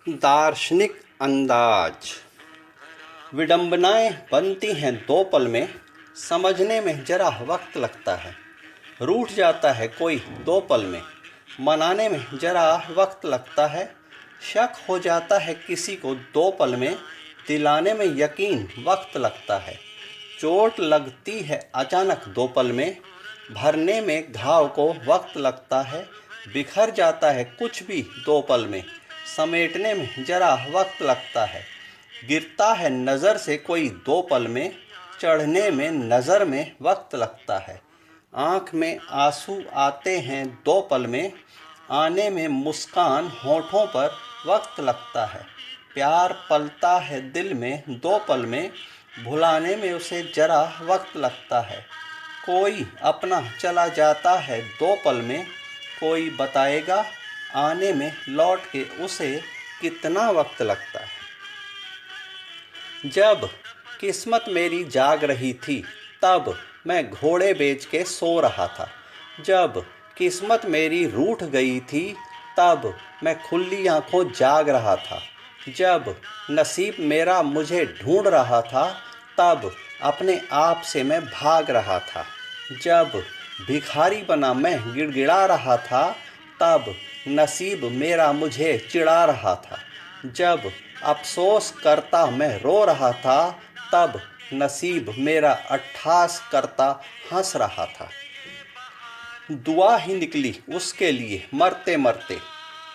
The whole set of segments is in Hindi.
दार्शनिक अंदाज। विडंबनाएं बनती हैं 2 पल में, समझने में जरा वक्त लगता है। रूठ जाता है कोई 2 पल में, मनाने में जरा वक्त लगता है। शक हो जाता है किसी को 2 पल में, दिलाने में यकीन वक्त लगता है। चोट लगती है अचानक 2 पल में, भरने में घाव को वक्त लगता है। बिखर जाता है कुछ भी 2 पल में, समेटने में जरा वक्त लगता है। गिरता है नज़र से कोई 2 पल में, चढ़ने में नज़र में वक्त लगता है। आँख में आंसू आते हैं 2 पल में, आने में मुस्कान होठों पर वक्त लगता है। प्यार पलता है दिल में 2 पल में, भुलाने में उसे जरा वक्त लगता है। कोई अपना चला जाता है 2 पल में, कोई बताएगा आने में लौट के उसे कितना वक्त लगता है। जब किस्मत मेरी जाग रही थी, तब मैं घोड़े बेच के सो रहा था। जब किस्मत मेरी रूठ गई थी, तब मैं खुली आंखों जाग रहा था। जब नसीब मेरा मुझे ढूंढ रहा था, तब अपने आप से मैं भाग रहा था। जब भिखारी बना मैं गिड़गिड़ा रहा था, तब नसीब मेरा मुझे चिढ़ा रहा था। जब अफसोस करता मैं रो रहा था, तब नसीब मेरा अट्ठास करता हंस रहा था। दुआ ही निकली उसके लिए मरते मरते,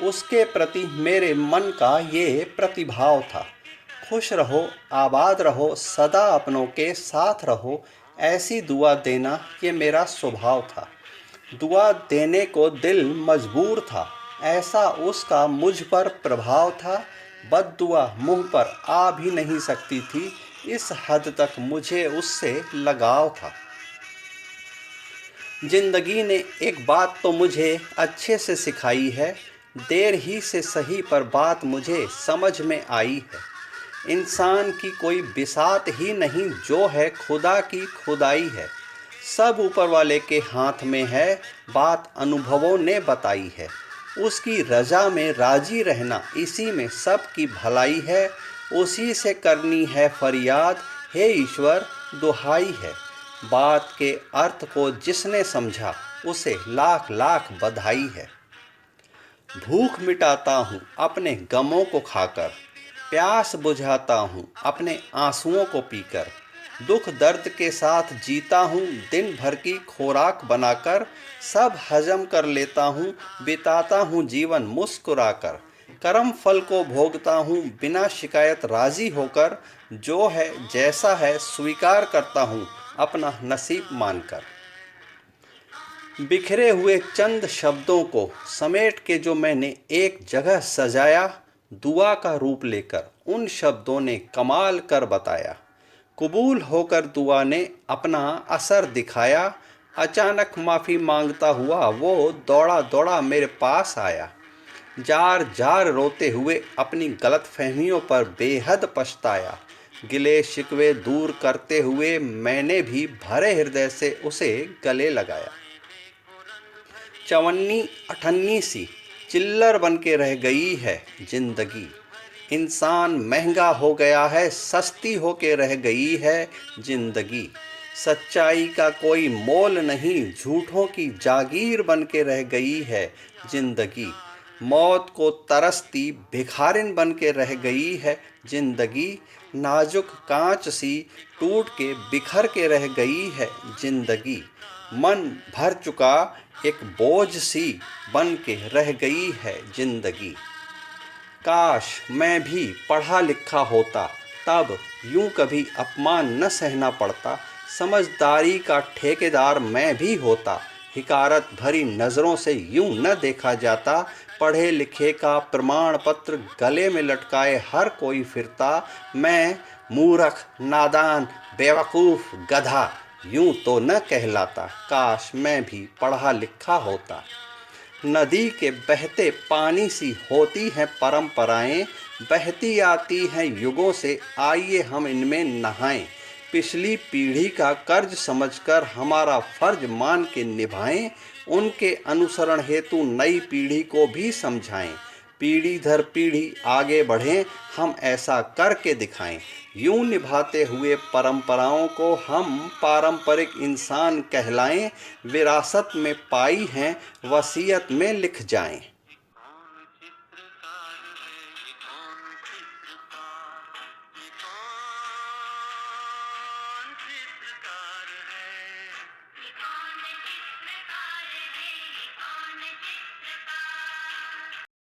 उसके प्रति मेरे मन का ये प्रतिभाव था। खुश रहो, आबाद रहो, सदा अपनों के साथ रहो, ऐसी दुआ देना ये मेरा स्वभाव था। दुआ देने को दिल मजबूर था, ऐसा उसका मुझ पर प्रभाव था। बद्दुआ मुंह पर आ भी नहीं सकती थी, इस हद तक मुझे उससे लगाव था। जिंदगी ने एक बात तो मुझे अच्छे से सिखाई है, देर ही से सही पर बात मुझे समझ में आई है। इंसान की कोई बिसात ही नहीं, जो है खुदा की खुदाई है। सब ऊपर वाले के हाथ में है, बात अनुभवों ने बताई है। उसकी रजा में राजी रहना, इसी में सब की भलाई है। उसी से करनी है फरियाद, हे ईश्वर दुहाई है। बात के अर्थ को जिसने समझा, उसे लाख लाख बधाई है। भूख मिटाता हूँ अपने गमों को खाकर, प्यास बुझाता हूँ अपने आंसुओं को पीकर। दुख दर्द के साथ जीता हूँ दिन भर की खुराक बनाकर। सब हजम कर लेता हूँ, बिताता हूँ जीवन मुस्कुराकर। कर्म फल को भोगता हूँ बिना शिकायत राजी होकर। जो है जैसा है स्वीकार करता हूँ अपना नसीब मानकर। बिखरे हुए चंद शब्दों को समेट के जो मैंने एक जगह सजाया, दुआ का रूप लेकर उन शब्दों ने कमाल कर बताया। कबूल होकर दुआ ने अपना असर दिखाया। अचानक माफ़ी मांगता हुआ वो दौड़ा दौड़ा मेरे पास आया। जार जार रोते हुए अपनी गलतफहमियों पर बेहद पछताया। गिले शिकवे दूर करते हुए मैंने भी भरे हृदय से उसे गले लगाया। चवन्नी अठन्नी सी चिल्लर बन के रह गई है जिंदगी। इंसान महंगा हो गया है, सस्ती हो के रह गई है जिंदगी। सच्चाई का कोई मोल नहीं, झूठों की जागीर बन के रह गई है जिंदगी। मौत को तरसती भिखारिन बन के रह गई है जिंदगी। नाजुक कांच सी टूट के बिखर के रह गई है जिंदगी। मन भर चुका एक बोझ सी बन के रह गई है जिंदगी। काश मैं भी पढ़ा लिखा होता, तब यूं कभी अपमान न सहना पड़ता। समझदारी का ठेकेदार मैं भी होता, हिकारत भरी नज़रों से यूं न देखा जाता। पढ़े लिखे का प्रमाण पत्र गले में लटकाए हर कोई फिरता। मैं मूर्ख, नादान, बेवकूफ़, गधा यूं तो न कहलाता। काश मैं भी पढ़ा लिखा होता। नदी के बहते पानी सी होती हैं परंपराएं, बहती आती हैं युगों से, आइए हम इनमें नहाएं। पिछली पीढ़ी का कर्ज समझकर हमारा फर्ज मान के निभाएं, उनके अनुसरण हेतु नई पीढ़ी को भी समझाएं। पीढ़ी दर पीढ़ी आगे बढ़ें, हम ऐसा करके दिखाएं। यूं निभाते हुए परंपराओं को हम पारंपरिक इंसान कहलाएं। विरासत में पाई हैं, वसीयत में लिख जाएं। कौन चित्रकार है, ये कौन चित्रकार, ये कौन चित्रकार है, ये कौन चित्रकार है, ये कौन चित्रकार